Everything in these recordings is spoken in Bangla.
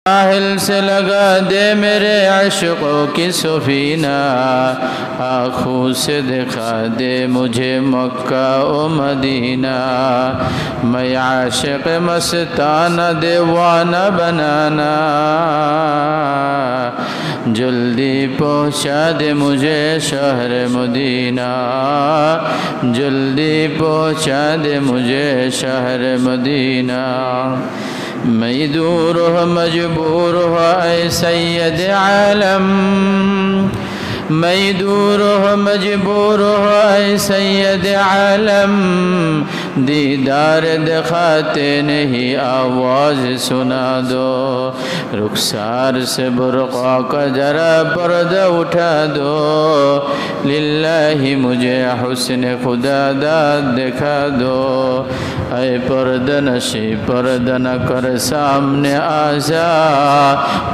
साहिल से लगा दे मेरे आशिकों की सफीना, आँखों से दिखा दे मुझे मक्का ओ मदीना। मैं आशिक मस्ताना दीवाना बनाना, जल्दी पहुँचा दे मुझे शहर मदीना, जल्दी पहुँचा दे मुझे शहर मदीना। मैं दूर हो मजबूर हो ऐ सैयद आलम, मैं दूर हो मजबूर हो ऐ सैयद आलम। दीदार दिखाते नहीं आवाज़ सुना दो, रुखसार से बुर्क़ा का जरा पर्दा उठा दो। लिल्लाही मुझे हुस्न खुदा दाद दिखा दो, ऐ पर्दा नशी पर्दा न कर सामने आ जा,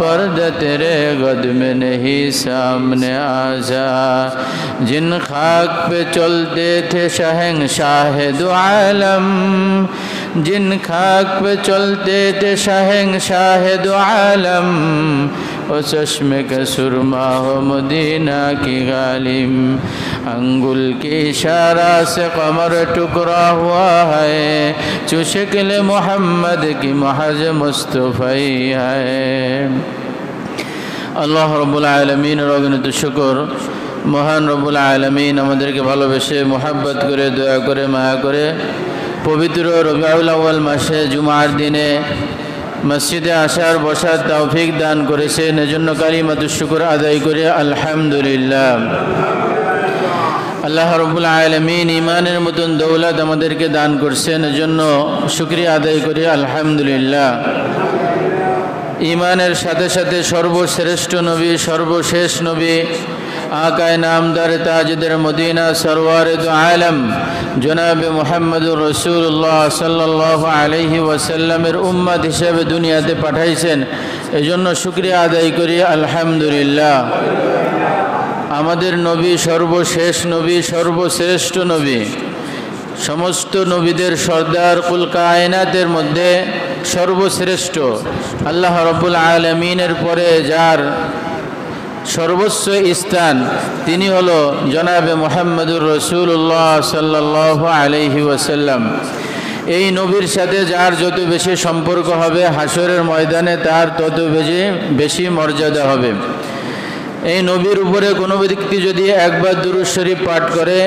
पर्दा तेरे गद में नहीं सामने आ जा। जिन खाक पे चलते थे शहंशाह दो आलम, जिन खाक पे चलते थे शहंशाह दो आलम, ओ चश्मे का सुरमा हो मदीना की गालिम। अंगुल के इशारा से कमर टुकड़ा हुआ है, जो शक्ल मोहम्मद की महज मुस्तफ़ी है। আল্লাহ রব্বুল আলামিনের অগণিত শুকর। মহান রব্বুল আলামিন আমাদেরকে ভালোবেসে মোহাব্বত করে দয়া করে মায়া করে পবিত্র রবিউল আউয়াল মাসে জুমার দিনে মসজিদে আসার বসার তৌফিক দান করেছেন, এজন্য কালিমাতুশ শুকর আদায় করে আলহামদুলিল্লাহ। আল্লাহ রব্বুল আলামিন ঈমানের মতন দৌলত আমাদেরকে দান করছেন, এজন্য শুকরিয়া আদায় করে আলহামদুলিল্লাহ। ঈমানের সাথে সাথে সর্বশ্রেষ্ঠ নবী সর্বশেষ নবী আকায়ে নামদার তাজদার মদিনা সরওয়ারে দু আলম জনাবে মুহাম্মদুর রাসূলুল্লাহ সাল্লাল্লাহু আলাইহি ওয়াসাল্লামের উম্মত হিসেবে দুনিয়াতে পাঠাইছেন, এজন্য শুকরিয়া আদায় করি আলহামদুলিল্লাহ। আমাদের নবী সর্বশেষ নবী সর্বশ্রেষ্ঠ নবী, সমস্ত নবীদের সর্দার, কুল কায়নাতের মধ্যে সর্বশ্রেষ্ঠ। আল্লাহ রব্বুল আলামিনের পরে যার সর্বোচ্চ স্থান তিনি হলো জনাবে মুহাম্মদুর রাসূলুল্লাহ সাল্লাল্লাহু আলাইহি ওয়াসাল্লাম। এই নবীর সাথে যার যত বেশি সম্পর্ক হবে হাসরের ময়দানে তার তত বেশি মর্যাদা হবে। এই নবীর উপরে কোনো ব্যক্তি যদি একবার দুরূদ শরীফ পাঠ করে,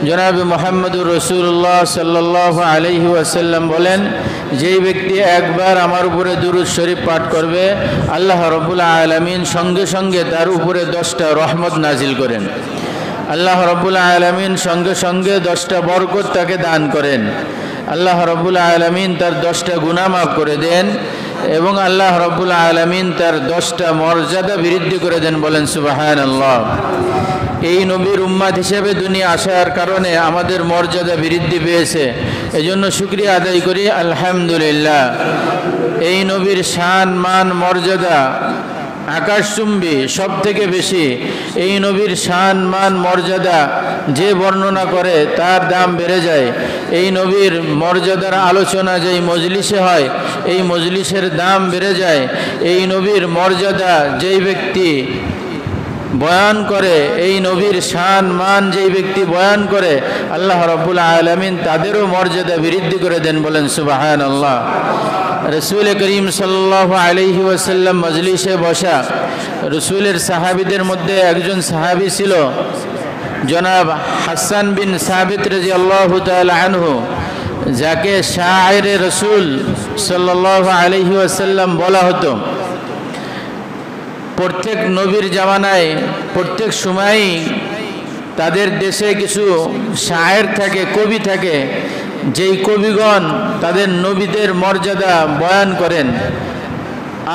জনাবে মুহাম্মদুর রাসূলুল্লাহ সাল্লাল্লাহু আলাইহি ওয়াসাল্লাম বলেন, যেই ব্যক্তি একবার আমার উপরে দুরূদ শরীফ পাঠ করবে আল্লাহ রাব্বুল আলামিন সঙ্গে সঙ্গে তার উপরে 10টা রহমত নাজিল করেন। আল্লাহ রাব্বুল আলামিন সঙ্গে সঙ্গে 10টা বরকত তাকে দান করেন। আল্লাহ রাব্বুল আলামিন তার 10টা গুনাহ মাফ করে দেন এবং আল্লাহ রাব্বুল আলামিন তার 10টা মর্যাদা বৃদ্ধি করে দেন। বলেন সুবহানাল্লাহ। এই নবীর উম্মত হিসেবে দুনিয়া আসার কারণে আমাদের মর্যাদা বৃদ্ধি পেয়েছে, এজন্য শুকরিয়া আদায় করি আলহামদুলিল্লাহ। এই নবীর শান মান মর্যাদা আকাশচুম্বী, সব থেকে বেশি। এই নবীর শান মান মর্যাদা যে বর্ণনা করে তার দাম বেড়ে যায়। এই নবীর মর্যাদার আলোচনা যেই মজলিসে হয় এই মজলিসের দাম বেড়ে যায়। এই নবীর মর্যাদা যেই ব্যক্তি বয়ান করে, এই নবীর শান মান যেই ব্যক্তি বয়ান করে আল্লাহ রাব্বুল আলামিন তাদেরও মর্যাদা বৃদ্ধি করে দেন। বলেন সুবহানাল্লাহ। রসুল করিম সাল্লাল্লাহু আলাইহি ওয়াসাল্লাম মজলিসে বসা, রসুলের সাহাবীদের মধ্যে একজন সাহাবী ছিল জনাব হাসান বিন সাবিত রাদিয়াল্লাহু তাআলা আনহু, যাকে শায়ের রসুল সাল্লাল্লাহু আলাইহি ওয়াসাল্লাম বলা হতো। প্রত্যেক নবীর জামানায় প্রত্যেক সময়ই তাদের দেশে কিছু শায়ের থাকে, কবি থাকে, যেই কবিগণ তাদের নবীদের মর্যাদা বয়ান করেন।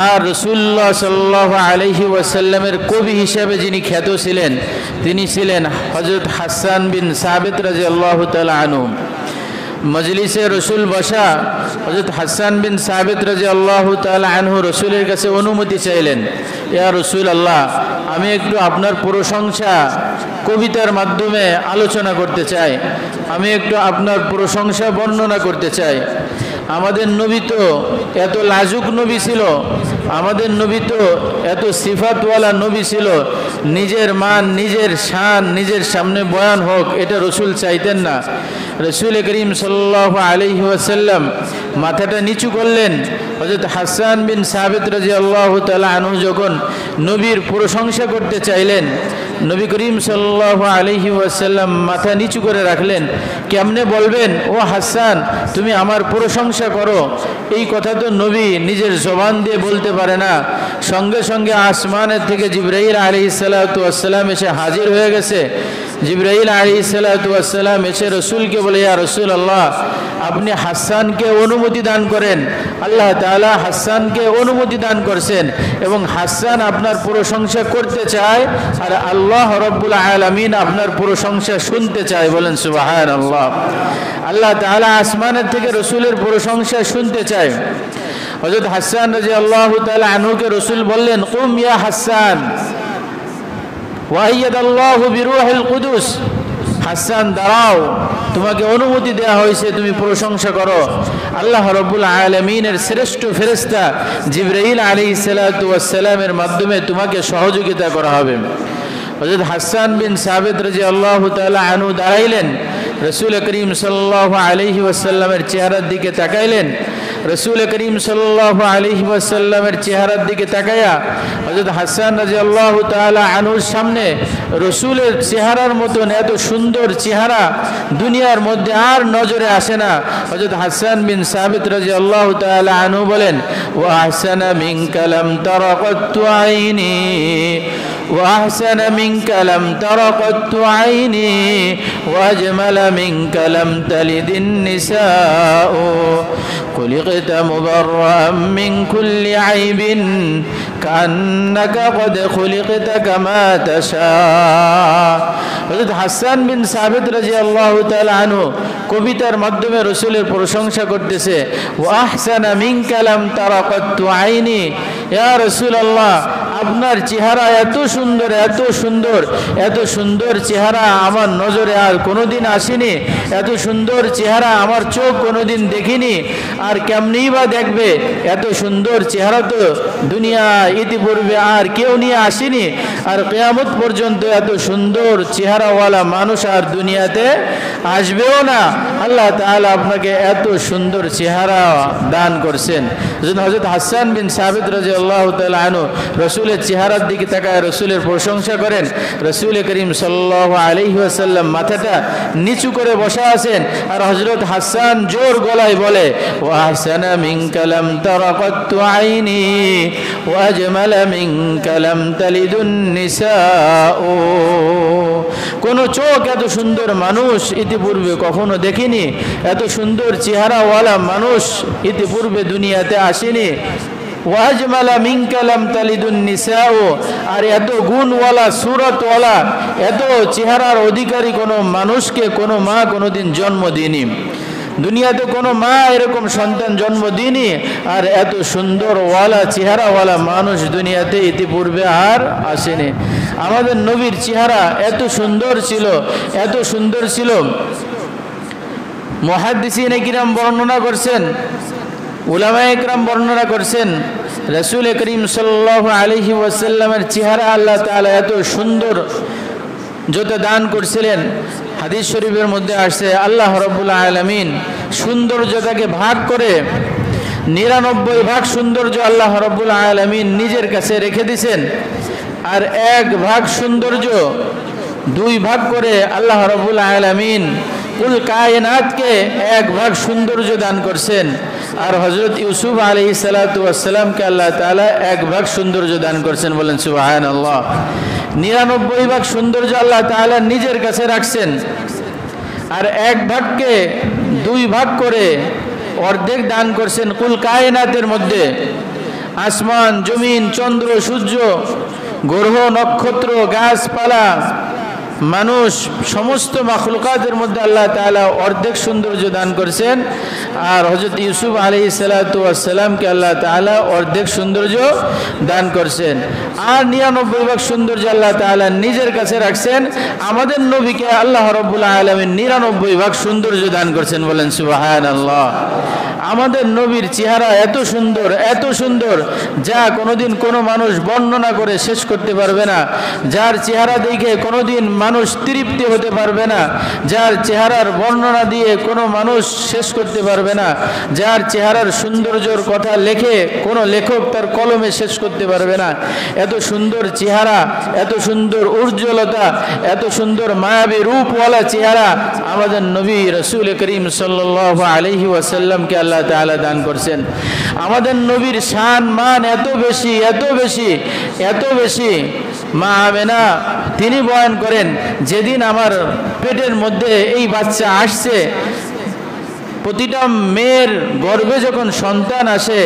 আর রাসূলুল্লাহ সাল্লাল্লাহু আলাইহি ওয়াসাল্লামের কবি হিসেবে যিনি খ্যাত ছিলেন তিনি ছিলেন হযরত হাসান বিন সাবিত রাদিয়াল্লাহু তাআলা আনহু। মজলিসে রসুল বসা, হযরত হাসান বিন সাবিত রাদিয়াল্লাহু তাআলা আনহু রসুলের কাছে অনুমতি চাইলেন, ইয়া রাসূলুল্লাহ, আমি একটু আপনার প্রশংসা কবিতার মাধ্যমে আলোচনা করতে চাই, আমি একটু আপনার প্রশংসা বর্ণনা করতে চাই। আমাদের নবী তো এত লাজুক নবী ছিল, আমাদের নবী তো এত সিফাতওয়ালা নবী ছিল, নিজের মান নিজের শান নিজের সামনে বয়ান হোক এটা রসুল চাইতেন না। রসুল করিম সাল্লাল্লাহু আলাইহি ওয়াসাল্লাম মাথাটা নিচু করলেন। হযরত হাসান বিন সাবিত রাদিয়াল্লাহু তাআলা আনহু যখন নবীর প্রশংসা করতে চাইলেন, নবী করিম সাল্লাল্লাহু আলাইহি ওয়াসাল্লাম মাথা নিচু করে রাখলেন। কেমনে বলবেন ও হাসান তুমি আমার প্রশংসা করো, এই কথা তো নবী নিজের জবান দিয়ে বলতে পারে না। সঙ্গে সঙ্গে আসমানের থেকে জিবরাইল আলাইহিস সালাতু ওয়াস সালাম এসে হাজির হয়ে গেছে। জিবরাইল আলাইহিস সালাতু ওয়াস সালাম এসে রসুলকে বলে, ইয়া রাসূলুল্লাহ আপনি হাসানকে অনুমতি দান করেন। আল্লাহ তাআলা হাসানকে অনুমতি দান করছেন এবং হাসান আপনার প্রশংসা করতে চায়, আর আল্লাহ রাব্বুল আলামিন আপনার প্রশংসা শুনতে চায়। বলেন সুবহানাল্লাহ। আল্লাহ তাআলা আসমানের থেকে রসুলের প্রশংসা শুনতে চায়। হযরত হাসান রাদিয়াল্লাহু তাআলা আনহুকে রসুল বললেন, কুম ইয়া হাসান ওয়াইয়াদাল্লাহু বিরূহিল কুদুস, হাসান দাঁড়াও, তোমাকে অনুমতি দেওয়া হয়েছে, তুমি প্রশংসা করো। আল্লাহ রাব্বুল আলামিনের শ্রেষ্ঠ ফেরেশতা জিবরাইল আলাইহিস সালাতু ওয়াস সালামের মাধ্যমে তোমাকে সহযোগিতা করা হবে। হযরত হাসান বিন সাবিত রাদিয়াল্লাহু তাআলা আনহু দাঁড়াইলেন, রসুল করিম সাল্লাল্লাহু আলাইহি ওয়াসাল্লামের চেহারার দিকে তাকাইলেন। রসুল করিম সাল্লাল্লাহু আলাইহি ওয়াসাল্লামের চেহারার দিকে তাকায়া হযরত হাসান রাদিয়াল্লাহু তাআলা আনহুর সামনে রসুলের চেহারার মতন এত সুন্দর চেহারা দুনিয়ার মধ্যে আর নজরে আসে না। হযরত হাসান বিন সাবিত রাদিয়াল্লাহু তাআলা আনহু বলেন, ওয়া আহসানা মিনকা লাম তারা কাত্তু আইনি, وأحسن منك لم تر قط عيني وأجمل منك لم تلد النساء خلقت مبرأ من كل عيب كأنك قد خلقت كما تشاء। হযরত হাসান বিন সাবিত রাদিয়াল্লাহু তাআলা আনহু কবিতার মাধ্যমে রসুলের প্রশংসা করতেছে, ওয়া আহসানা মিনকা লাম তারা কাত্তু আইনি, ইয়া রাসূলুল্লাহ আপনার চেহারা এত সুন্দর এত সুন্দর এত সুন্দর চেহারা আমার নজরে আর কোনোদিন আসেনি, এত সুন্দর চেহারা আমার চোখ কোনোদিন দেখিনি, আর কেমনি বা দেখবে? এত সুন্দর চেহারা তো দুনিয়া ইতিপূর্বে আর কেউ নিয়ে আসেনি, আর কিয়ামত পর্যন্ত এত সুন্দর চেহারাওয়ালা মানুষ আর দুনিয়াতে আসবেও না। আল্লাহ তাআলা আপনাকে এত সুন্দর চেহারা দান করছেন। হযরত হাসান বিন সাবিত রাদিয়াল্লাহু তাআলা আনহু রসুলের চেহারার দিকে তাকায় রসুলের প্রশংসা করেন। রসুল করিম সাল্লাল্লাহু আলাইহি ওয়াসাল্লাম মাথাটা নিচু করে বসা আছেন, আর হযরত হাসান জোর গলায় বলে, ওয়া আহসানা মিনকা লাম তারা কাত্তু আইনি ওয়া আজমালা মিনকা লাম তালিদুন নিসাউ, কোন চোখ এত সুন্দর মানুষ ইতিপূর্বে কখনো দেখিনি, এত সুন্দর চেহারাওয়ালা মানুষ ইতিপূর্বে দুনিয়াতে আসেনি। ওয়াজমালা মিনকা লাম তালিদুন নিসাউ, আর এত গুণওয়ালা সুরতওয়ালা এত চেহারার অধিকারী কোনো মানুষকে কোনো মা কোনোদিন জন্ম দেয়নি। দুনিয়াতে কোনো মা এরকম সন্তান জন্ম দিনি, আর এত সুন্দর ওয়ালা চেহারাওয়ালা মানুষ দুনিয়াতে ইতিপূর্বে আর আসেনি। আমাদের নবীর চেহারা এত সুন্দর ছিল এত সুন্দর ছিল, মুহাদ্দিসিনে কিরাম বর্ণনা করছেন, উলামায়ে কিরাম বর্ণনা করছেন, রাসূল করিম সাল্লাল্লাহু আলাইহি ওয়াসাল্লামের চেহারা আল্লাহ তাআলা এত সুন্দর যত দান করছিলেন। হাদিস শরীফের মধ্যে আসছে আল্লাহ রাব্বুল আলামিন সৌন্দর্যটাকে ভাগ করে 99 ভাগ সৌন্দর্য আল্লাহ রাব্বুল আলামিন নিজের কাছে রেখে দিয়েছেন, আর 1 ভাগ সৌন্দর্য 2 ভাগ করে আল্লাহ রাব্বুল আলামিন কুল কায়নাতকে 1 ভাগ সৌন্দর্য দান করছেন, আর হযরত ইউসুফ আলাইহিস সালাতু ওয়াস সালামকে আল্লাহ তাআলা 1 ভাগ সৌন্দর্য দান করছেন। বলেন সুবহানাল্লাহ। 99 ভাগ সৌন্দর্য আল্লাহ তাআলা নিজের কাছে রাখছেন, আর 1 ভাগকে 2 ভাগ করে অর্ধেক দান করছেন কুল কায়নাতের মধ্যে। আসমান জমিন চন্দ্র সূর্য গ্রহ নক্ষত্র গাছপালা মানুষ সমস্ত মাখলুকাতের মধ্যে আল্লাহ তাআলা অর্ধেক সৌন্দর্য দান করেছেন, আর হযরত ইউসুফ আলাইহিস সালাতু ওয়াস সালামকে আল্লাহ তাআলা অর্ধেক সৌন্দর্য দান করেছেন, আর 99 ভাগ সৌন্দর্য আল্লাহ তাআলা নিজের কাছে রাখছেন। আমাদের নবীকে আল্লাহ রাব্বুল আলামিন 99 ভাগ সৌন্দর্য দান করেছেন, বলেন সুবহানাল্লাহ। আমাদের নবীর চেহারা এত সুন্দর, এত সুন্দর, যা কোনোদিন কোনো মানুষ বর্ণনা করে শেষ করতে পারবে না, যার চেহারা দেখে কোনোদিন মানুষ তৃপ্তি হতে পারবে না, যার চেহারার বর্ণনা দিয়ে কোনো মানুষ শেষ করতে পারবে না, যার চেহারার সৌন্দর্যর কথা লেখে কোনো লেখক তার কলমে শেষ করতে পারবে না। এত সুন্দর চেহারা, এত সুন্দর উজ্জ্বলতা, এত সুন্দর মায়াবী রূপওয়ালা চেহারা আমাদের নবী রাসূল করিম সাল্লাল্লাহু আলাইহি ওয়াসাল্লামকে আল্লাহ তাআলা দান করছেন। আমাদের নবীর শান মান এত বেশি, এত বেশি, এত বেশি। মা আমেনা তিনি বয়ান করেন, যেদিন আমার পেটের মধ্যে এই বাচ্চা আসছে, প্রতিটা মেয়ের গর্ভে যখন সন্তান আসে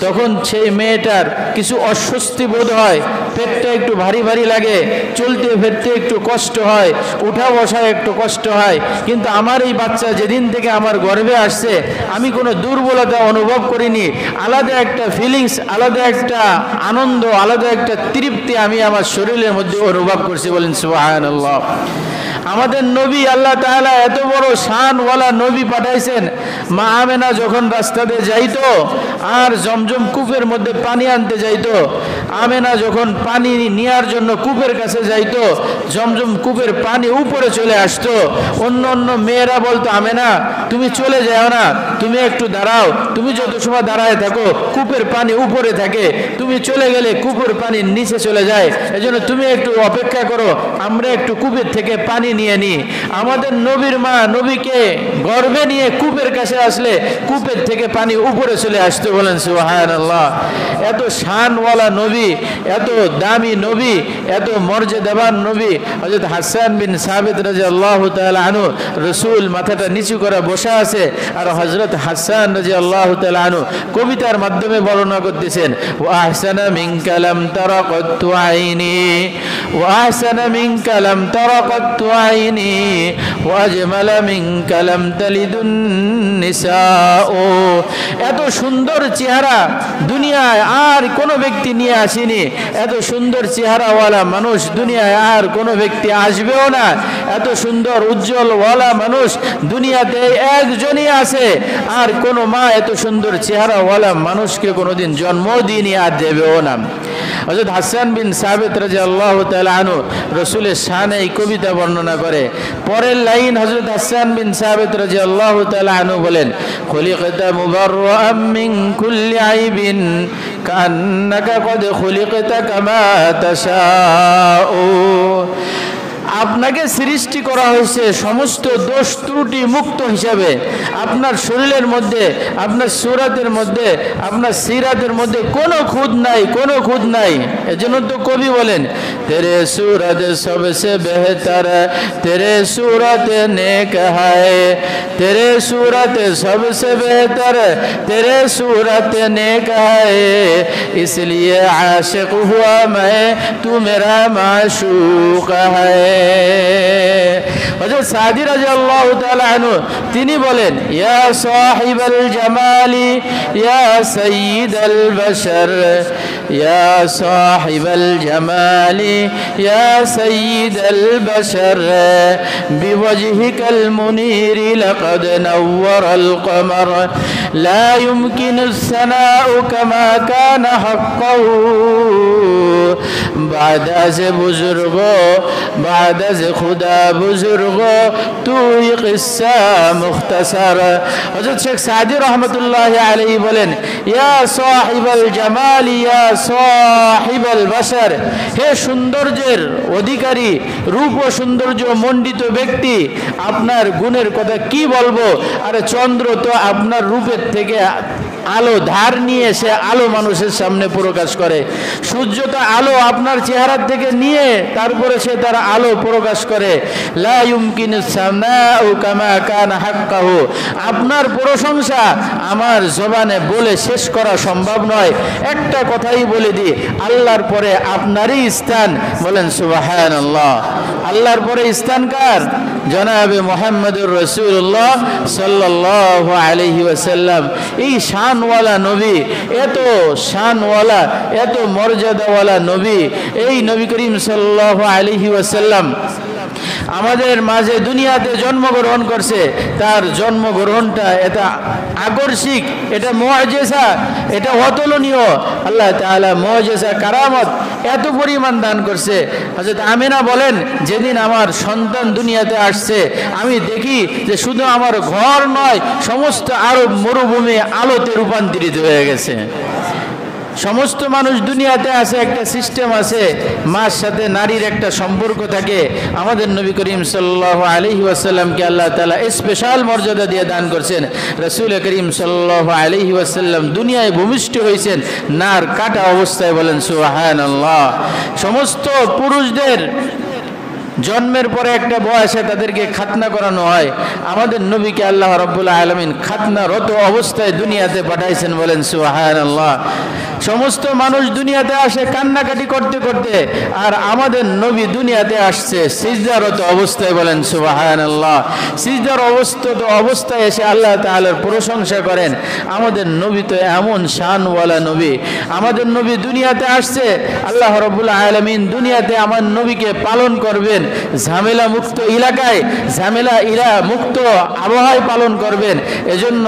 তখন সেই মেয়েটার কিছু অস্বস্তি বোধ হয়, পেটটা একটু ভারী ভারী লাগে, চলতে ফিরতে একটু কষ্ট হয়, উঠা বসায় একটু কষ্ট হয়। কিন্তু আমার এই বাচ্চা যেদিন থেকে আমার গর্ভে আসছে আমি কোনো দুর্বলতা অনুভব করিনি, আলাদা একটা ফিলিংস, আলাদা একটা আনন্দ, আলাদা একটা তৃপ্তি আমি আমার শরীরের মধ্যে অনুভব করছি, বলেন সুবহানাল্লাহ। আমাদের নবী আল্লাহ তাআলা এত বড় শানওয়ালা নবী পাঠাইছেন। মা আমেনা যখন রাস্তাতে যাইতো আর জমজম কূপের মধ্যে পানি আনতে যাইতো, আমেনা যখন পানি নেওয়ার জন্য কূপের কাছে যাইতো, জমজম কূপের পানি উপরে চলে আসতো। অন্য অন্য মেয়েরা বলতো, আমেনা তুমি চলে যাও না, তুমি একটু দাঁড়াও, তুমি যত সময় দাঁড়ায় থাকো কূপের পানি উপরে থাকে, তুমি চলে গেলে কূপের পানি নিচে চলে যায়, এজন্য তুমি একটু অপেক্ষা করো, আমরা একটু কূপের থেকে পানি নিয়ে নিই। আমাদের নবীর মা নবীকে গর্ভে নিয়ে কূপের কাছে আসলে কূপের থেকে পানি উপরে চলে আসতো, বলেন সুবহানাল্লাহ। এত শানওয়ালা নবী, এত দামি নবী, এত মর্যাদাবান নবী। হযরত হাসান বিন সাবিত রাদিয়াল্লাহু তাআলা আনহু, রাসূল মাথাটা নিচু করে বসে আছে, আর হযরত হাসান রাদিয়াল্লাহু তাআলা আনহু কবিতার মাধ্যমে বর্ণনা করতেছেন, ওয়া আহসানা মিনকা লাম তারা কাত্তু আইনি, ওয়া আহসানা মিনকা লাম তারা কাত্তু আইনি, ওয়া আজমালা মিনকা লাম তালিদুন নিসাও। এত সুন্দর চেহারা দুনিয়ায় আর কোনো ব্যক্তি নিয়ে আসেনি, এত সুন্দর চেহারাওয়ালা মানুষ দুনিয়ায় আর কোনো ব্যক্তি আসবেও না, এত সুন্দর উজ্জ্বলওয়ালা মানুষ দুনিয়াতে একজনই আছে, আর কোনো মা এত সুন্দর চেহারাওয়ালা মানুষকে কোনোদিন জন্ম দিইনি আর দেবেও না। হযরত হাসান বিন সাবিত রাদিয়াল্লাহু তাআলা আনহু রাসূলের শানে এই কবিতা বর্ণনা করে। পরের লাইন হযরত হাসান বিন সাবিত রাদিয়াল্লাহু তাআলা আনহু বলেন, খুলিকতা মুবাররাআম মিন কুল্লি আইবিন কান্নাকা কদ খুলিকতা কামা তাশাউ। আপনাকে সৃষ্টি করা হয়েছে সমস্ত দোষ ত্রুটি মুক্ত হিসাবে। আপনার শরীরের মধ্যে, আপনার সূরাতের মধ্যে, আপনার সিরাতের মধ্যে কোনো খুঁত নাই, কোনো খুঁত নাই। এজন্য তো কবি বলেন, তেরে সূরত সবসে বেহতর তেরে সূরত নেক হায়, তেরে সূরত সবসে বেহতর তেরে সূরত নেক হায়, इसलिए आशिक हुआ मैं तू मेरा माशूक है। হযরত সাদি রাদিয়াল্লাহু তাআলা আনহু তিনি বলেন, ইয়া সাহিবাল জামালি ইয়া সাইয়্যিদাল বাশার, ইয়া সাহিবাল জামালি ইয়া সাইয়্যিদাল বাশার, বিওয়াজহিকাল মুনীর লাকাদ নাওয়ারাল কমার, লা ইউমকিনুস সানাউ কামা কানা হাক্কাহু, بعد از بزرگو بعد از خدا بزرگو توی قصه مختصر। হযরত শেখ সাদি রাহমাতুল্লাহি আলাইহি বলেন, ইয়া সাহিবাল জামাল ইয়া সাহিবাল বাশার, হে সৌন্দর্যের অধিকারী, রূপ ও সৌন্দর্য মণ্ডিত ব্যক্তি, আপনার গুণের কথা কি বলবো? আরে চন্দ্র তো আপনার রূপের থেকে আলো ধার নিয়ে সে আলো মানুষের সামনে প্রকাশ করে। সূর্যটা আলো আপনার চেহারা থেকে নিয়ে তারপরে সে তার আলো প্রকাশ করে। লা ইউমকিনুস সামাউ কামা কানা হাক্কাহু, আপনার প্রশংসা আমার জবানে বলে শেষ করা সম্ভব নয়। একটা কথাই বলে দিই, আল্লাহর পরে আপনারই স্থান। বলেন সুবহানাল্লাহ। আল্লাহর পরে স্থান কার? জনাবে মুহাম্মদুর রাসূলুল্লাহ সাল্লাল্লাহু আলাইহি ওয়াসাল্লাম। এই শানওয়ালা নবী, এত শানওয়ালা, এত মর্যাদাওয়ালা নবী, এই নবী করিম সাল্লাল্লাহু আলাইহি ওয়াসাল্লাম আমাদের মাঝে দুনিয়াতে জন্মগ্রহণ করছে। তার জন্মগ্রহণটা এটা আকর্ষিক, এটা মুআজিজা, এটা অতুলনীয়। আল্লাহ তাআলা মুআজিজা কারামত এত পরিমাণ দান করছে। হযরত আমিনা বলেন, যেদিন আমার সন্তান দুনিয়াতে আসছে আমি দেখি যে শুধু আমার ঘর নয়, সমস্ত আরব মরুভূমি আলোতে রূপান্তরিত হয়ে গেছে। সমস্ত মানুষ দুনিয়াতে আছে, একটা সিস্টেম আছে, মার সাথে নারীর একটা সম্পর্ক থাকে। আমাদের নবী করিম সাল্লাল্লাহু আলাইহি ওয়াসাল্লামকে আল্লাহ তাআলা স্পেশাল মর্যাদা দিয়ে দান করছেন। রাসূল করিম সাল্লাল্লাহু আলাইহি ওয়াসাল্লাম দুনিয়ায় ভূমিষ্ঠ হয়েছেন নার কাটা অবস্থায়। বলেন সুবহানাল্লাহ। সমস্ত পুরুষদের জন্মের পরে একটা বয়সে তাদেরকে খাতনা করানো হয়। আমাদের নবীকে আল্লাহ রাব্বুল আলামিন খাতনারত অবস্থায় দুনিয়াতে পাঠাইছেন। বলেন সুবহানাল্লাহ। সমস্ত মানুষ দুনিয়াতে আসে কান্নাকাটি করতে করতে, আর আমাদের নবী দুনিয়াতে আসছে সিজদারত অবস্থায়। বলেন সুবহানাল্লাহ। সিজদার অবস্থায় এসে আল্লাহ তাআলার প্রশংসা করেন। আমাদের নবী তো এমন শানওয়ালা নবী। আমাদের নবী দুনিয়াতে আসছে, আল্লাহ রাব্বুল আলামিন দুনিয়াতে আমার নবীকে পালন করবেন ঝামেলা মুক্ত এলাকায়, ঝামেলা মুক্ত আবহাওয়ায় পালন করবেন। এজন্য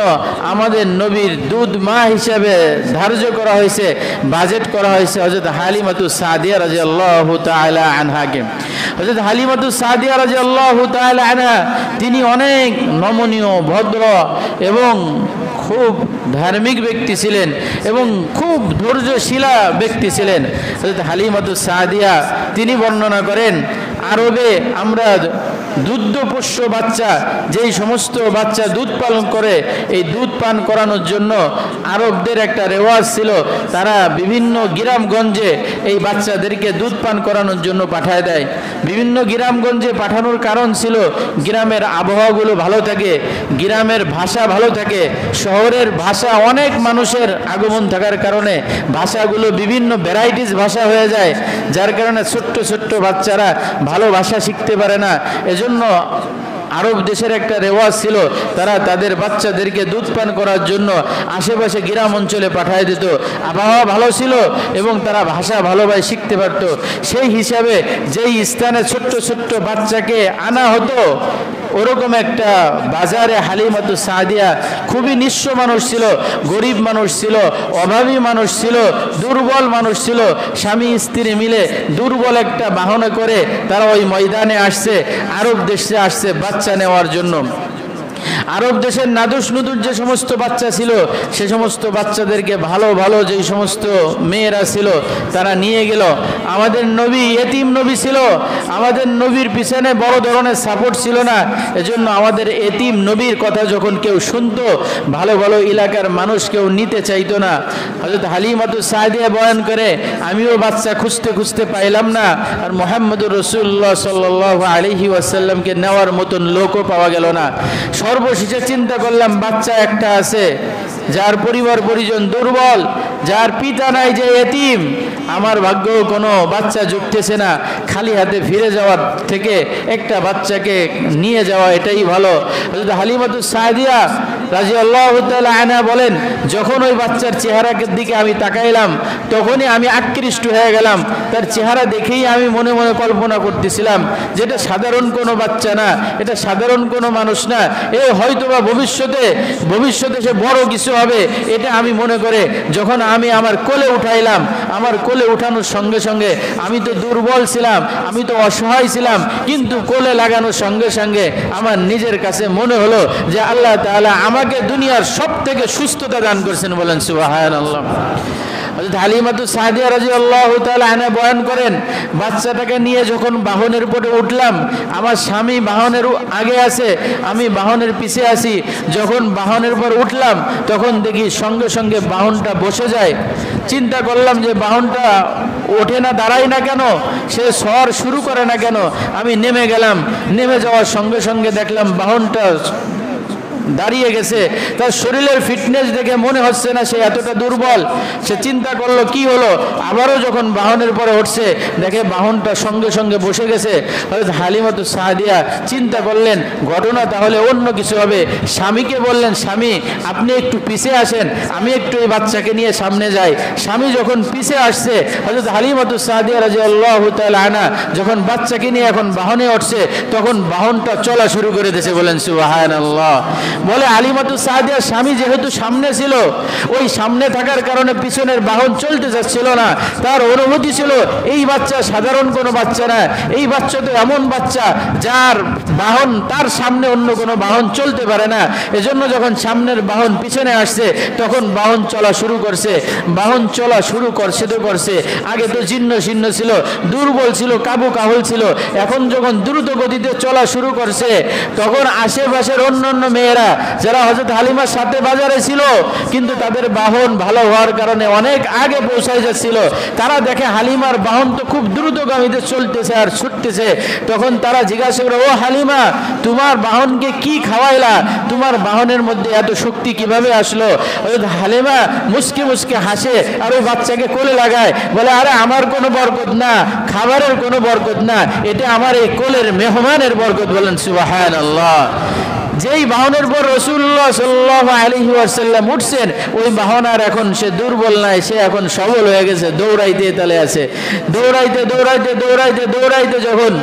আমাদের নবীর দুধ মা হিসাবে ধার্য করা হয়েছে, বাজেট করা হয়েছে হযরত হালিমাতুস সাদিয়া রাদিয়াল্লাহু তাআলা আনহাকে। হযরত হালিমাতুস সাদিয়া রাদিয়াল্লাহু তাআলা আনহা তিনি অনেক নমনীয়, ভদ্র এবং খুব ধার্মিক ব্যক্তি ছিলেন এবং খুব ধৈর্যশীলা ব্যক্তি ছিলেন। হযরত হালিমাতুস সাদিয়া তিনি বর্ণনা করেন, আরবে আমরা দুগ্ধপোষ্য বাচ্চা, যেই সমস্ত বাচ্চা দুধ পালন করে, এই দুধ পান করানোর জন্য আরবদের একটা রেওয়াজ ছিল। তারা বিভিন্ন গ্রামগঞ্জে এই বাচ্চাদেরকে দুধ পান করানোর জন্য পাঠায় দেয়। বিভিন্ন গ্রামগঞ্জে পাঠানোর কারণ ছিল গ্রামের আবহাওয়াগুলো ভালো থাকে, গ্রামের ভাষা ভালো থাকে। শহরের ভাষা অনেক মানুষের আগমন থাকার কারণে ভাষাগুলো বিভিন্ন ভ্যারাইটিস ভাষা হয়ে যায়, যার কারণে ছোট্ট ছোট্ট বাচ্চারা ভালো ভাষা শিখতে পারে না। এজন্য আরব দেশের একটা রেওয়াজ ছিল, তারা তাদের বাচ্চাদেরকে দুধ পান করার জন্য আশেপাশে গ্রাম অঞ্চলে পাঠিয়ে দিত। আবহাওয়া ভালো ছিল এবং তারা ভাষা ভালোভাবে শিখতে পারত। সেই হিসাবে যেই স্থানে ছোট্ট ছোট্ট বাচ্চাকে আনা হতো, ওরকম একটা বাজারে হালিমাতুস সাদিয়া খুবই নিঃস্ব মানুষ ছিল, গরিব মানুষ ছিল, অভাবী মানুষ ছিল, দুর্বল মানুষ ছিল। স্বামী স্ত্রী মিলে দুর্বল একটা বাহনে করে তারা ওই ময়দানে আসছে, আরব দেশে আসছে বাচ্চা নেওয়ার জন্য। আরব দেশের নাদুস নুদুস যে সমস্ত বাচ্চা ছিল, সে সমস্ত বাচ্চাদেরকে ভালো ভালো যেই সমস্ত মেয়েরা ছিল তারা নিয়ে গেল। আমাদের নবী এতিম নবী ছিল, আমাদের নবীর পিছনে বড় ধরনের সাপোর্ট ছিল না। এজন্য আমাদের এতিম নবীর কথা যখন কেউ শুনতো, ভালো ভালো এলাকার মানুষ কেউ নিতে চাইতো না। হযরত হালিমাতুস সাদিয়া বয়ান করে, আমিও বাচ্চা খুঁজতে খুঁজতে পাইলাম না, আর মুহাম্মদুর রাসূলুল্লাহ সাল্লাল্লাহু আলাইহি ওয়াসাল্লামকে নেওয়ার মতন লোকও পাওয়া গেল না। সর্বশেষে চিন্তা করলাম, বাচ্চা একটা আছে যার পরিবার পরিজন দুর্বল, যার পিতা নাই, যে এতিম, আমার ভাগ্য কোনো বাচ্চা জুটতেছে না, খালি হাতে ফিরে যাওয়ার থেকে একটা বাচ্চাকে নিয়ে যাওয়া এটাই ভালো। হযরত হালিমাতুস সাদিয়া রাদিয়াল্লাহু তাআলা আনহা বলেন, যখন ওই বাচ্চার চেহারার দিকে আমি তাকাইলাম তখনই আমি আকৃষ্ট হয়ে গেলাম। তার চেহারা দেখেই আমি মনে মনে কল্পনা করতেছিলাম যে এটা সাধারণ কোনো বাচ্চা না, এটা সাধারণ কোনো মানুষ না, এ হয়তোবা ভবিষ্যতে সে বড় কিছু হবে। এটা আমি মনে করে যখন আমি আমার কোলে উঠাইলাম, আমার কোলে উঠানোর সঙ্গে সঙ্গে আমি তো দুর্বল ছিলাম, আমি তো অসহায় ছিলাম, কিন্তু কোলে লাগানোর সঙ্গে সঙ্গে আমার নিজের কাছে মনে হলো যে আল্লাহ তাআলা আমাকে দুনিয়ার সব থেকে সুস্থতা দান করেছেন। বলেন সুবহানাল্লাহ। হযরত হালিমাতুস সাদিয়া রাদিয়াল্লাহু তাআলা আনহা বয়ান করেন, বাচ্চাটাকে নিয়ে যখন বাহনের উপরে উঠলাম, আমার স্বামী বাহনের আগে আছে, আমি বাহনের পিছে আছি। যখন বাহনের উপর উঠলাম তখন দেখি সঙ্গে সঙ্গে বাহনটা বসে যায়। চিন্তা করলাম যে বাহনটা ওঠে না, দাঁড়ায় না কেন, সে সওয়ার শুরু করে না কেন। আমি নেমে গেলাম, নেমে যাওয়ার সঙ্গে সঙ্গে দেখলাম বাহনটা দাঁড়িয়ে গেছে। তার শরীরের ফিটনেস দেখে মনে হচ্ছে না সে এতটা দুর্বল। সে চিন্তা করলো কি হলো, আবারও যখন বাহনের পরে উঠছে দেখে বাহনটা সঙ্গে সঙ্গে বসে গেছে। হযরত হালিমাতুস সাদিয়া চিন্তা করলেন ঘটনা তাহলে অন্য কিছু হবে। স্বামীকে বললেন, স্বামী আপনি একটু পিছে আসেন, আমি একটু এই বাচ্চাকে নিয়ে সামনে যাই। স্বামী যখন পিছে আসছে, হযরত হালিমাতুস সাদিয়া রাদিয়াল্লাহু তাআলা আনহা যখন বাচ্চাকে নিয়ে এখন বাহনে উঠছে, তখন বাহনটা চলা শুরু করে দিয়েছে। বলেন সুবহানাল্লাহ। বলে হালিমাতুস সাদিয়ার স্বামী যেহেতু সামনে ছিল, ওই সামনে থাকার কারণে পিছনের বাহন চলতে যাচ্ছিল না। তার অনুভূতি ছিল এই বাচ্চা সাধারণ কোনো বাচ্চা না, এই বাচ্চা তো এমন বাচ্চা যার বাহন তার সামনে অন্য কোনো বাহন চলতে পারে না। এজন্য যখন সামনের বাহন পিছনে আসছে তখন বাহন চলা শুরু করছে। বাহন চলা শুরু করছে তো করছে, আগে তো জীর্ণ শীর্ণ ছিল, দুর্বল ছিল, কাবু কাহুল ছিল। এখন যখন দ্রুত গতিতে চলা শুরু করছে তখন আশেপাশের অন্যান্য মেয়েরা যারা হযরত হালিমার সাথে বাজারে ছিল কিন্তু তাদের বাহন ভালো হওয়ার কারণে অনেক আগে পৌঁছায় যাচ্ছিল, তারা দেখে হালিমার বাহন তো খুব দ্রুতগামীতে চলতেছে আর ছুটতেছে। তখন তারা জিজ্ঞাসা করে, ও হালিমা তোমার বাহনকে কি খাওয়াইলা, তোমার বাহনের মধ্যে এত শক্তি কিভাবে আসলো? হযরত হালিমা মুস্কি মুস্কি হাসে আর ওই বাচ্চাকে কোলে লাগায়, বলে আরে আমার কোনো বরকত না, খাবারের কোনো বরকত না, এটা আমার এই কোলের মেহমানের বরকত। বলেন সুবহানাল্লাহ। যেই বাহনের পর রাসূলুল্লাহ সাল্লাল্লাহু আলাইহি ওয়াসাল্লাম উঠছেন, ওই বাহন আর এখন সে দুর্বল নাই, সে এখন সবল হয়ে গেছে, দৌড়াইতে তালে আছে। দৌড়াইতে দৌড়াইতে দৌড়াইতে দৌড়াইতে যখন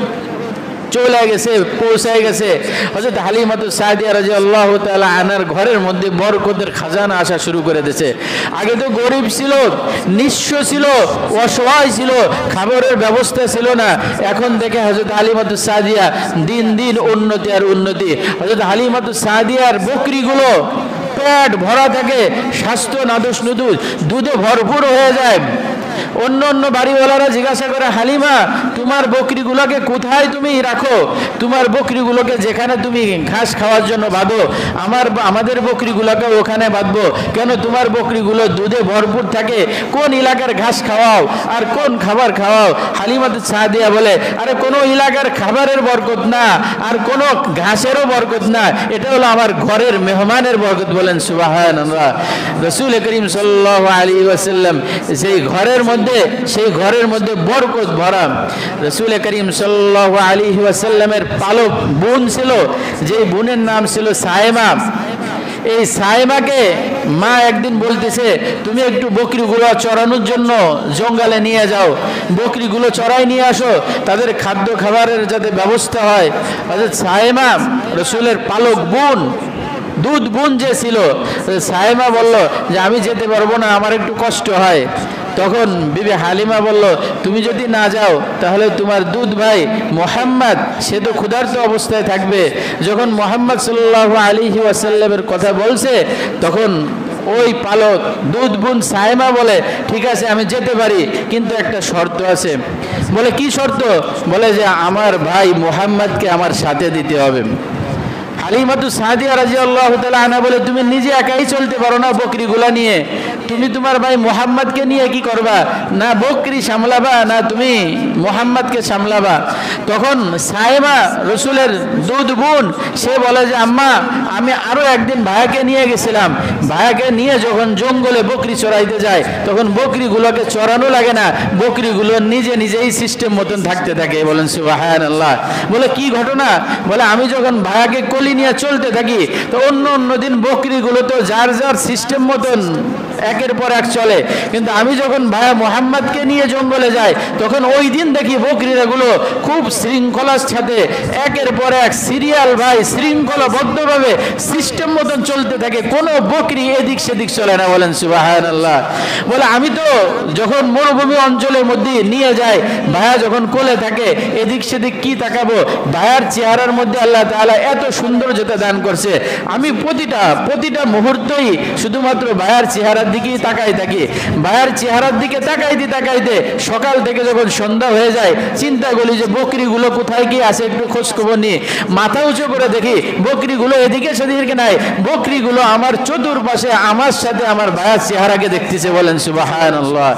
চলে গেছে, পৌঁছায় গেছে, হযরত হালিমাতুস সাদিয়া রাদিয়াল্লাহু তাআলা আনহার ঘরের মধ্যে বরকতের খাজানা আসা শুরু করে দিয়েছে। আগে তো গরিব ছিল, নিঃস্ব ছিল, অসহায় ছিল, খাবারের ব্যবস্থা ছিল না। এখন দেখে হযরত হালিমাতুস সাদিয়া দিন দিন উন্নতি আর উন্নতি। হযরত হালিমাতুস সাদিয়ার বকরিগুলো পেট ভরা থাকে, স্বাস্থ্য নাদুস নুদুস, দুধে ভরপুর হয়ে যায়। অন্য অন্য বাড়িওয়ালারা জিজ্ঞাসা করে, হালিমা তোমার বকরিগুলোকে কোথায় তুমি রাখো? তোমার বকরিগুলোকে যেখানে তুমি ঘাস খাওয়ার জন্য বাঁধো, আমাদের বকরিগুলোকে ওখানে বাঁধবো কেন? তোমার বকরিগুলো দুধে ভরপুর থাকে, কোন এলাকার ঘাস খাওয়াও আর কোন খাবার খাওয়াও? হালিমাতুস সাদিয়া বলে, আরে কোনো এলাকার খাবারের বরকত না আর কোনো ঘাসেরও বরকত না, এটা হলো আমার ঘরের মেহমানের বরকত। বলেন সুবহানাল্লাহ। রাসূল করিম সাল্লাল্লাহু আলাইহি ওয়াসাল্লাম সেই ঘরের মধ্যে বরকত ভরা। রাসূল করিম সাল্লাল্লাহু আলাইহি ওয়াসাল্লামের পালক বোন ছিল, যে বোনের নাম ছিল সায়েমা। এই সায়েমাকে মা একদিন বলতেছে, তুমি একটু বকরিগুলো চড়ানোর জন্য জঙ্গলে নিয়ে যাও, বকরিগুলো চড়াই নিয়ে আসো, তাদের খাদ্য খাবারের যাতে ব্যবস্থা হয়। হযরত সায়েমা রাসূলের পালক বোন, দুধ বোন যে ছিল, সায়েমা বলল যে আমি যেতে পারবো না, আমার একটু কষ্ট হয়। তখন বিবি হালিমা বলল, তুমি যদি না যাও তাহলে তোমার দুধ ভাই মুহাম্মদ সে তো ক্ষুধার্ত অবস্থায় থাকবে। যখন মুহাম্মদ সাল্লাল্লাহু আলাইহি ওয়াসাল্লামের কথা বলছে তখন ওই পালক দুধ বোন সায়েমা বলে, ঠিক আছে আমি যেতে পারি, কিন্তু একটা শর্ত আছে। বলে কি শর্ত? বলে যে আমার ভাই মুহাম্মদকে আমার সাথে দিতে হবে। হালিমাতুস সাদিয়া রাদিয়াল্লাহু তাআলা আনহা বলে, তুমি নিজে একাই চলতে পারো না বকরিগুলা নিয়ে, তুমি তোমার ভাই মুহাম্মদকে নিয়ে কি করবা? না বকরি সামলাবা না তুমি মুহাম্মদকে সামলাবা। তখন সায়েমা রাসূলের দুধ বোন সে বলে যে আম্মা আমি আরো একদিন ভাইয়াকে নিয়ে গেছিলাম, ভাইয়াকে নিয়ে যখন জঙ্গলে বকরি চড়াইতে যায় তখন বকরিগুলোকে চড়ানো লাগে না, বকরিগুলো নিজে নিজেই সিস্টেম মতন থাকতে থাকে। বলেন সুবহানাল্লাহ। বলে কি ঘটনা? বলে আমি যখন ভাইয়াকে কলি নিয়ে চলতে থাকি তো অন্য দিন বকরিগুলো তো যার যার সিস্টেম মতন একের পর এক চলে, কিন্তু আমি যখন ভাইয়া মুহাম্মদকে নিয়ে জঙ্গলে যাই তখন ওই দিন দেখি বকরিগুলো খুব শৃঙ্খলার সাথে একের পর এক সিরিয়াল ভাই শৃঙ্খলাবদ্ধভাবে সিস্টেম মতন চলতে থাকে, কোনো বকরি এদিক সেদিক চলে না। বলেন সুবহানাল্লাহ। বলে আমি তো যখন মরুভূমি অঞ্চলের মধ্যে নিয়ে যাই, ভাইয়া যখন কোলে থাকে এদিক সেদিক কি তাকাবো? ভাইয়ার চেহারার মধ্যে আল্লাহ তাআলা এত সৌন্দর্যতা দান করছে, আমি প্রতিটা মুহূর্তেই শুধুমাত্র ভাইয়ার চেহারা চেহারার দিকেই তাকাই থাকি। ভাইয়ের চেহারার দিকে তাকাইতে তাকাইতে সকাল থেকে যখন সন্ধ্যা হয়ে যায় চিন্তা করি যে বকরিগুলো কোথায় কি আছে একটু খোঁজ খবর নিয়ে মাথা উঁচু করে দেখি বকরিগুলো এদিকে সেদিকে নাই, বকরিগুলো আমার চতুর্পাশে আমার সাথে আমার ভাইয়ের চেহারাকে দেখতেছে। বলেন সুবহানাল্লাহ।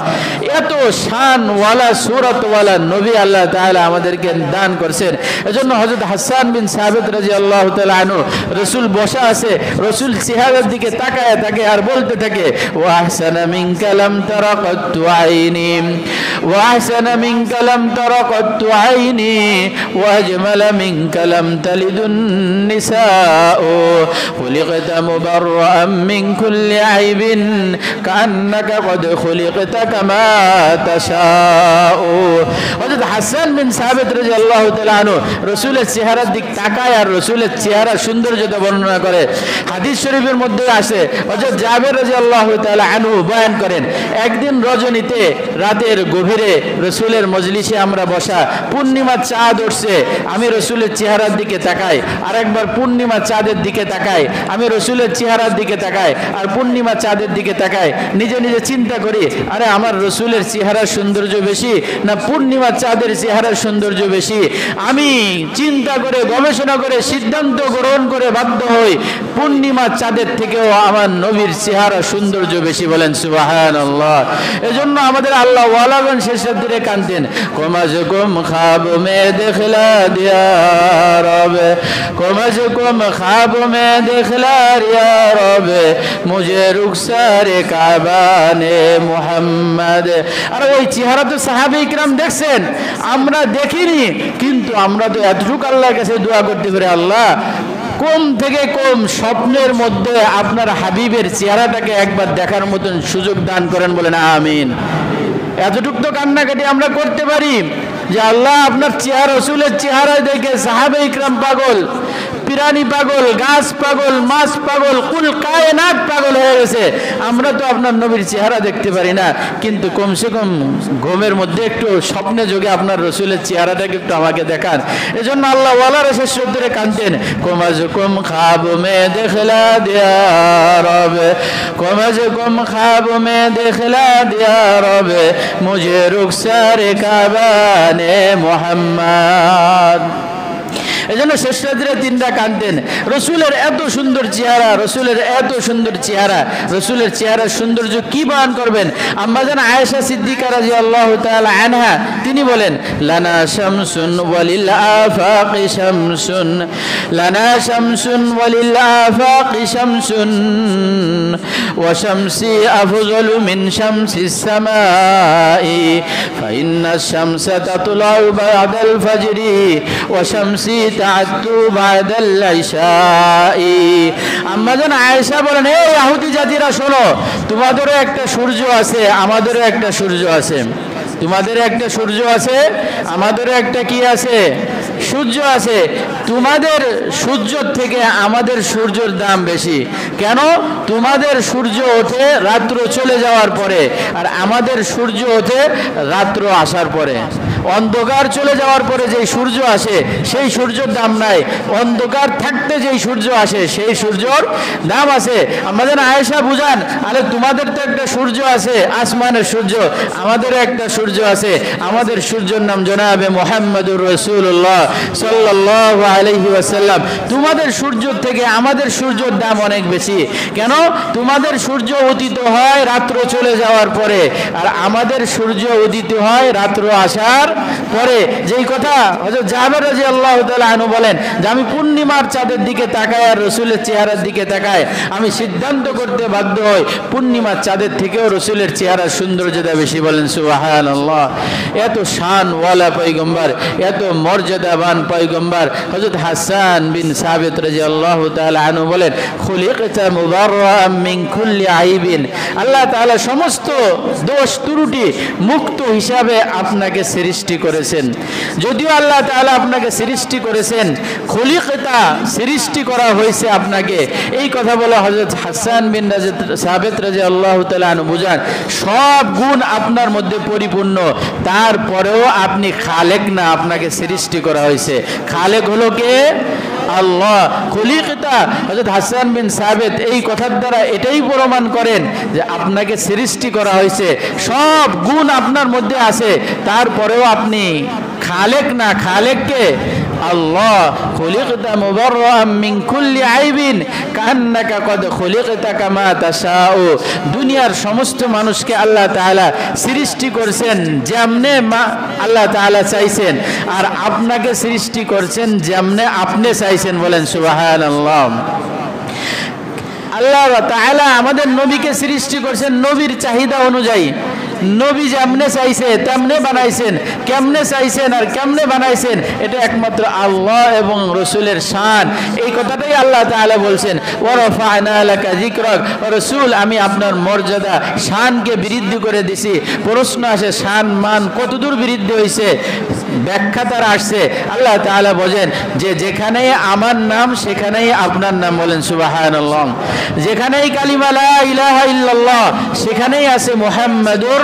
এত শানওয়ালা সূরতওয়ালা নবী আল্লাহ তাআলা আমাদেরকে দান করছেন। এজন্য হযরত হাসান বিন সাবিত রাদিয়াল্লাহু তাআলা আনহু রাসূল বসা আছে, রাসূল চেহারার দিকে তাকায় থাকে আর বলতে থাকে ওয়া আহসানা মিনকা লাম তারা কাত্তু আইনি ওয়া আহসানা মিনকা লাম তারা কাত্তু আইনি ওয়া আজমালা মিনকা লাম তালিদুন নিসাউ খুলিকতা মুবাররাআন মিন কুল্লি আইবিন কান্নাকা কদ খুলিকতা কামা তাশাউ। হযরত হাসান বিন সাবিত রাদিয়াল্লাহু তাআলা আনহু রাসূলের চেহারার দিক তাকায় আর রাসূলের চেহারার সৌন্দর্যতা বর্ণনা করে। হাদিস শরীফের মধ্যে আছে হযরত জাবের রাদিয়াল্লাহু তাআলা আনহু বয়ান করেন একদিন রজনীতে রাতের গভীরে রাসূলের মজলিসে আমরা বসা, পূর্ণিমার চাঁদ উঠছে, আমি রাসূলের চেহারার দিকে তাকাই, আরেকবার পূর্ণিমার চাঁদের দিকে তাকাই, আমি রাসূলের চেহারার দিকে তাকাই আর পূর্ণিমা চাঁদের দিকে তাকাই। নিজে নিজে চিন্তা করি আরে আমার রাসূলের চেহারার সৌন্দর্য বেশি না পূর্ণিমা চাঁদের চেহারার সৌন্দর্য বেশি? আমি চিন্তা করে গবেষণা করে সিদ্ধান্ত গ্রহণ করে বাধ্য হই পূর্ণিমা চাঁদের থেকেও আমার নবীর চেহারা সৌন্দর্য বেশি। বলেন সুবহানাল্লাহ। এজন্য আমাদের আল্লাহ ওয়ালাগণ শেষের দিকে কাঁদতেন কমাজকুম খাব মে দেখলা দিয়া রবে কমাজকুম খাব মে দেখলা রিয়া রবে মুঝে রুখসারে কাবানে মুহাম্মদ। আর ওই চেহারা তো সাহাবে ইকরাম দেখছেন, আমরা দেখিনি, কিন্তু আমরা তো এতটুকু আল্লাহর কাছে দোয়া করতে পারি আল্লাহ কম থেকে কম স্বপ্নের মধ্যে আপনার হাবিবের চেহারাটাকে একবার দেখার মতন সুযোগ দান করেন। বলেন আমিন। এতটুকু তো কান্নাকাটি আমরা করতে পারি যে আল্লাহ আপনার চেহারা রাসূলের চেহারা দেখে সাহাবে ইকরাম পাগল, প্রাণী পাগল, গাছ পাগল, মাছ পাগল, কুল কায়নাত পাগল হয়ে গেছে। আমরা তো আপনার নবীর চেহারা দেখতে পারি না, কিন্তু কমসে কম ঘুমের মধ্যে একটু স্বপ্নে যোগে আপনার রাসূলের চেহারাটাকে একটু আমাকে দেখান। এজন্য আল্লাহ ওয়ালার শেষ ধরে কাঁদতেন কমাজ কম খাব মে দেখলা দিয়া রবে কমাজ কম খাব মে দেখলা দিয়া রবে মুঝে রুখসারে কাবানে মুহাম্মদ। এজন্য শেষ রাত্রে তিনটা কাঁদতেন। রসুলের এত সুন্দর চেহারা, রসুলের এত সুন্দর চেহারা, রসুলের চেহারার সৌন্দর্য কি বয়ান করবেন? আম্মাজান আয়েশা সিদ্দিকা রাদিয়াল্লাহু তাআলা আনহা তিনি বলেন লানা শামসুন ওয়ালিল আফাকি শামসুন লানা শামসুন ওয়ালিল আফাকি শামসুন ওয়া শামসি আফজালু মিন শামসিস সামাই ফাইন্না শামসা তাতলাউ বা'দাল ফাজরি ওয়া শামসি তা'আদ্দু বা'দাল ইশাই। আম্মাজান আয়েশা বলেন হে ইহুদি জাতিরা শোনো, তোমাদেরও একটা সূর্য আছে আমাদেরও একটা সূর্য আছে, তোমাদের একটা সূর্য আছে আমাদেরও একটা কি আছে? সূর্য আছে। তোমাদের সূর্যের থেকে আমাদের সূর্যের দাম বেশি। কেন? তোমাদের সূর্য ওঠে রাত্র চলে যাওয়ার পরে, আর আমাদের সূর্য ওঠে রাত্র আসার পরে। অন্ধকার চলে যাওয়ার পরে যেই সূর্য আসে সেই সূর্যের দাম নাই, অন্ধকার থাকতে যেই সূর্য আসে সেই সূর্যর দাম আছে। আমাদের আয়েশা বুঝান আরে তোমাদের তো একটা সূর্য আছে আসমানের সূর্য, আমাদেরও একটা সূর্য আছে, আমাদের সূর্যের নাম জনাবে মুহাম্মদুর রাসূলুল্লাহ সাল্লাল্লাহু আলাইহি ওয়াসাল্লাম। তোমাদের সূর্য থেকে আমাদের সূর্যের দাম অনেক বেশি। কেন? তোমাদের সূর্য উদিত হয় রাত্র চলে যাওয়ার পরে, আর আমাদের সূর্য উদিত হয় রাত্র আসার পরে। যেই কথা হযরত জাবের রাদিয়াল্লাহু তাআলা আনহু বলেন যে আমি পূর্ণিমার চাঁদের দিকে তাকাই আর রাসূলের চেহারার দিকে তাকাই, আমি সিদ্ধান্ত করতে বাধ্য হই পূর্ণিমার চাঁদের থেকেও রাসূলের চেহারার সৌন্দর্যতা বেশি। বলেন সুবহানাল্লাহ। এত শানওয়ালা পয়গম্বর, এত মর্যাদাবান পয়গম্বর হযরত হাসান বিন সাবিত রাদিয়াল্লাহু তাআলা আনহু বলেন খুলিকতা মুবাররাআন মিন কুল্লি আইবিন। আল্লাহ তাআলা সমস্ত দোষ ত্রুটি মুক্ত হিসাবে আপনাকে সৃষ্টি সৃষ্টি করেছেন। যদিও আল্লাহ তাআলা আপনাকে সৃষ্টি করেছেন, খলিকতা সৃষ্টি করা হয়েছে আপনাকে, এই কথা বলে হযরত হাসান বিন সাবিত রাদিয়াল্লাহু তাআলা আনহু বুঝান সব গুণ আপনার মধ্যে পরিপূর্ণ, তারপরেও আপনি খালেক না, আপনাকে সৃষ্টি করা হয়েছে। খালেক হলো কে? আল্লাহ। খলিকতা হযরত হাসান বিন সাবিত এই কথার দ্বারা এটাই প্রমাণ করেন যে আপনাকে সৃষ্টি করা হয়েছে, সব গুণ আপনার মধ্যে আছে, তারপরেও আপনি খালেক না। খালেক কে? আল্লাহ। খুলিকতা মুবাররাআম মিন কুল্লি আইবিন কান্নাকা কদ খুলিকতা কামা তাশাউ। দুনিয়ার সমস্ত মানুষকে আল্লাহ তাআলা সৃষ্টি করেছেন যেমনে আল্লাহ তাআলা চাইছেন, আর আপনাকে সৃষ্টি করেছেন যেমনে আপনি চাইছেন। বলেন সুবহানাল্লাহ। আল্লাহ তাআলা আমাদের নবীকে সৃষ্টি করেছেন নবীর চাহিদা অনুযায়ী। নবী যেমনে চাইছে তেমনে বানাইছেন। কেমনে চাইছেন আর কেমনে বানাইছেন এটা একমাত্র আল্লাহ এবং রসুলের শান। এই কথাটাই আল্লাহ তাআলা বলছেন, ওয়া রাফা'না লাকা যিকরাক। রাসূল, আমি আপনার মর্যাদা শানকে বৃদ্ধি করে দিছি। প্রশ্ন আসে, শান মান কতদূর বৃদ্ধি হয়েছে? ব্যাখ্যা তার আসছে। আল্লাহ তাআলা বলেন যে যেখানেই আমার নাম সেখানেই আপনার নাম। বলেন সুবহানাল্লাহ। যেখানেই কালিমা লা ইলাহা ইল্লাল্লাহ সেখানেই আছে মুহাম্মাদুর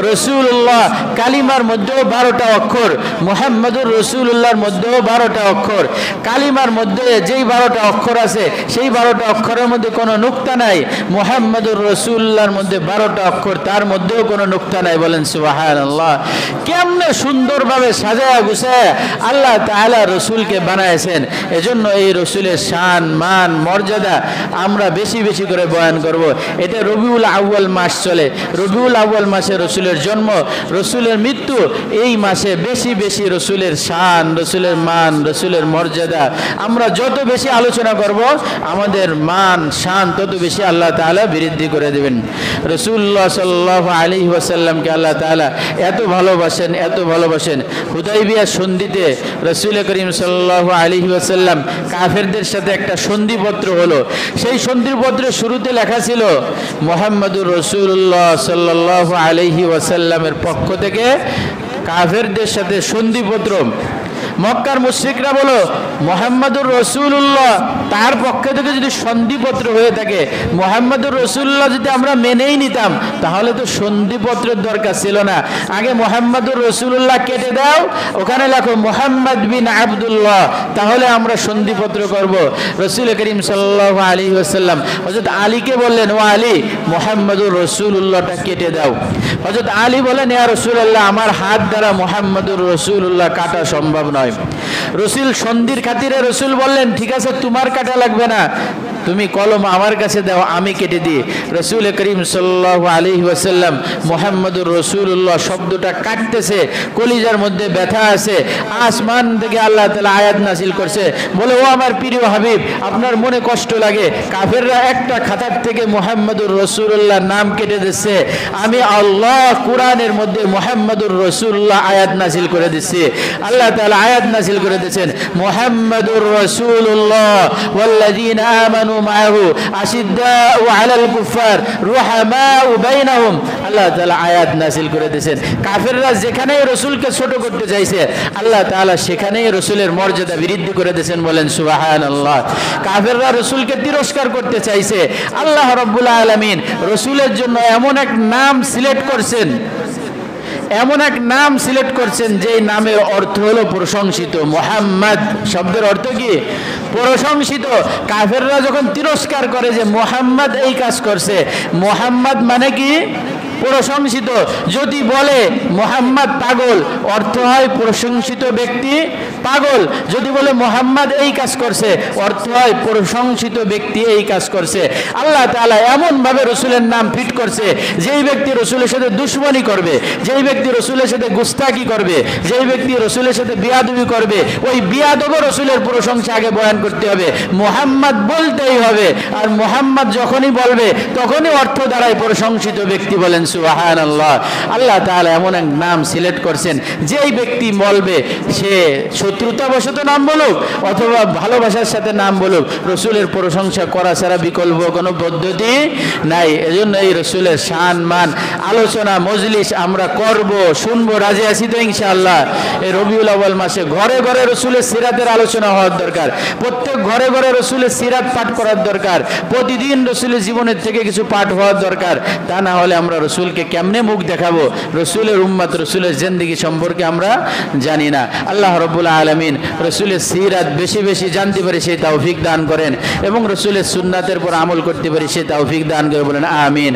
রাসূলুল্লাহ। কালিমার মধ্যেও 12টা অক্ষর, মুহাম্মাদুর রাসূলুল্লাহর মধ্যেও 12টা অক্ষর। কালিমার মধ্যে যেই 12টা অক্ষর আছে সেই 12টা অক্ষরের মধ্যে কোনো নুকতা নাই। মুহাম্মাদুর রাসূলুল্লাহর মধ্যে 12টা অক্ষর, তার মধ্যেও কোনো নুকতা নাই। বলেন সুবহানাল্লাহ। কেমনে সুন্দরভাবে সাজায়া গুছায়া আল্লাহ তাআলা রসুলকে বানাইছেন। এজন্য এই রসুলের শান মান মর্যাদা আমরা বেশি বেশি করে বয়ান করব। এটা রবিউল আউয়াল মাস চলে। রবিউল আউয়াল মাসে রসুলের জন্ম, রসুলের মৃত্যু। এই মাসে বেশি বেশি রসুলের শান, রসুলের মান, রসুলের মর্যাদা আমরা যত বেশি আলোচনা করব আমাদের মান শান তত বেশি আল্লাহ তাআলা বৃদ্ধি করে দেবেন। রাসূলুল্লাহ সাল্লাল্লাহু আলাইহি ওয়াসাল্লামকে আল্লাহ তাআলা এত ভালোবাসেন, এত ভালোবাসেন। হুদাইবিয়া সন্ধিতে রাসূল করিম সাল্লাল্লাহু আলাইহি ওয়াসাল্লাম কাফেরদের সাথে একটা সন্ধিপত্র হলো। সেই সন্ধিপত্রের শুরুতে লেখা ছিল মুহাম্মাদুর রাসূলুল্লাহ সাল্লাল্লাহু আলাইহি ওয়াসাল্লামের পক্ষ থেকে কাফেরদের সাথে সন্ধিপত্র। মক্কার মুশরিকরা বলো মুহাম্মাদুর রাসূলুল্লাহ তার পক্ষ থেকে যদি সন্ধিপত্র হয়ে থাকে, মুহাম্মাদুর রাসূলুল্লাহ যদি আমরা মেনেই নিতাম তাহলে তো সন্ধিপত্রের দরকার ছিল না। আগে মুহাম্মাদুর রাসূলুল্লাহ কেটে দাও, ওখানে লেখো মুহাম্মদ বিন আব্দুল্লাহ, তাহলে আমরা সন্ধিপত্র করব। রাসূল করিম সাল্লাল্লাহু আলাইহি ওয়াসাল্লাম হযরত আলীকে বললেন, ও আলী মুহাম্মাদুর রাসূলুল্লাহটা কেটে দাও। হযরত আলী বলেন, ইয়া রাসূলুল্লাহ আমার হাত দ্বারা মুহাম্মাদুর রাসূলুল্লাহ কাটা সম্ভব নয়। রসুল সন্ধির খাতিরে রসুল বললেন, ঠিক আছে তোমার কাটা লাগবে না, তুমি কলম আমার কাছে দাও, আমি কেটে দিই। রাসূল করিম সাল্লাল্লাহু আলাইহি ওয়াসাল্লাম মুহাম্মাদুর রাসূলুল্লাহ শব্দটা কাটতেছে, কলিজার মধ্যে ব্যথা আছে। আসমান থেকে আল্লাহ তাআলা আয়াত নাযিল করছে, বলে ও আমার প্রিয় হাবিব আপনার মনে কষ্ট লাগে, কাফেররা একটা খাতার থেকে মুহাম্মাদুর রাসূলুল্লাহর নাম কেটে দিচ্ছে, আমি আল্লাহ কোরআনের মধ্যে মুহাম্মাদুর রাসূলুল্লাহ আয়াত নাযিল করে দিচ্ছি। আল্লাহ তাআলা আয়াত নাযিল করে দিয়েছেন, মুহাম্মাদুর রাসূলুল্লাহ ওয়াল্লাযীনা আমানু মাআহু আশিদ্দাউ আলাল কুফার রুহামাউ বাইনাহুম। আল্লাহ তাআলা আয়াত নাযিল করে দিয়েছেন। কাফেররা যেখানেই রাসূলকে ছোট করতে চাইছে আল্লাহ তাআলা সেখানেই রাসূলের মর্যাদা বৃদ্ধি করে দিয়েছেন। বলেন সুবহানাল্লাহ। কাফেররা রাসূলকে তিরস্কার করতে চাইছে, আল্লাহ রাব্বুল আলামিন রাসূলের জন্য এমন এক নাম সিলেক্ট করছেন, এমন এক নাম সিলেক্ট করছেন যেই নামের অর্থ হলো প্রশংসিত। মুহাম্মদ শব্দের অর্থ কি? প্রশংসিত। কাফেররা যখন তিরস্কার করে যে মুহাম্মদ এই কাজ করছে, মুহাম্মদ মানে কি? প্রশংসিত। যদি বলে মুহাম্মদ পাগল, অর্থ হয় প্রশংসিত ব্যক্তি পাগল। যদি বলে মুহাম্মদ এই কাজ করছে, অর্থ হয় প্রশংসিত ব্যক্তি এই কাজ করছে। আল্লাহ তাআলা এমন ভাবে রসুলের নাম ফিট করছে, যেই ব্যক্তি রসুলের সাথে দুশমনি করবে, যেই ব্যক্তি রসুলের সাথে গুস্তাকি করবে, যেই ব্যক্তি রসুলের সাথে বিয়াদবি করবে, ওই বিয়াদব রসুলের প্রশংসা আগে বয়ান করতে হবে, মুহাম্মদ বলতেই হবে। আর মুহাম্মদ যখনই বলবে তখনই অর্থ দাঁড়ায় প্রশংসিত ব্যক্তি। বলেন সুবহানাল্লাহ। আল্লাহ তাআলা এমন এক নাম সিলেক্ট করছেন, যেই ব্যক্তি বলবে সে শত্রুতাবশত নাম বলুক অথবা ভালোবাসার সাথে নাম বলুক, রসুলের প্রশংসা করা ছাড়া বিকল্প কোনো পদ্ধতি নাই। এজন্য এই রসুলের শান মান আলোচনা মজলিস আমরা করব, শুনবো, রাজি আছি তো ইনশাআল্লাহ। এই রবিউল আউয়াল মাসে ঘরে ঘরে রসুলের সিরাতের আলোচনা হওয়ার দরকার, প্রত্যেক ঘরে ঘরে রসুলের সিরাত পাঠ করার দরকার, প্রতিদিন রসুলের জীবনের থেকে কিছু পাঠ হওয়ার দরকার। তা না হলে আমরা রসুলকে কেমনে মুখ দেখাবো? রসুলের উম্মত, রসুলের জিন্দেগি সম্পর্কে আমরা জানি না। আল্লাহ রাব্বুল আলামিন রসুলের সিরাত বেশি বেশি জানতে পারি সেই তৌফিক দান করেন এবং রসুলের সুন্নাতের পর আমল করতে পারি সেই তৌফিক দান করে, বলেন আমিন।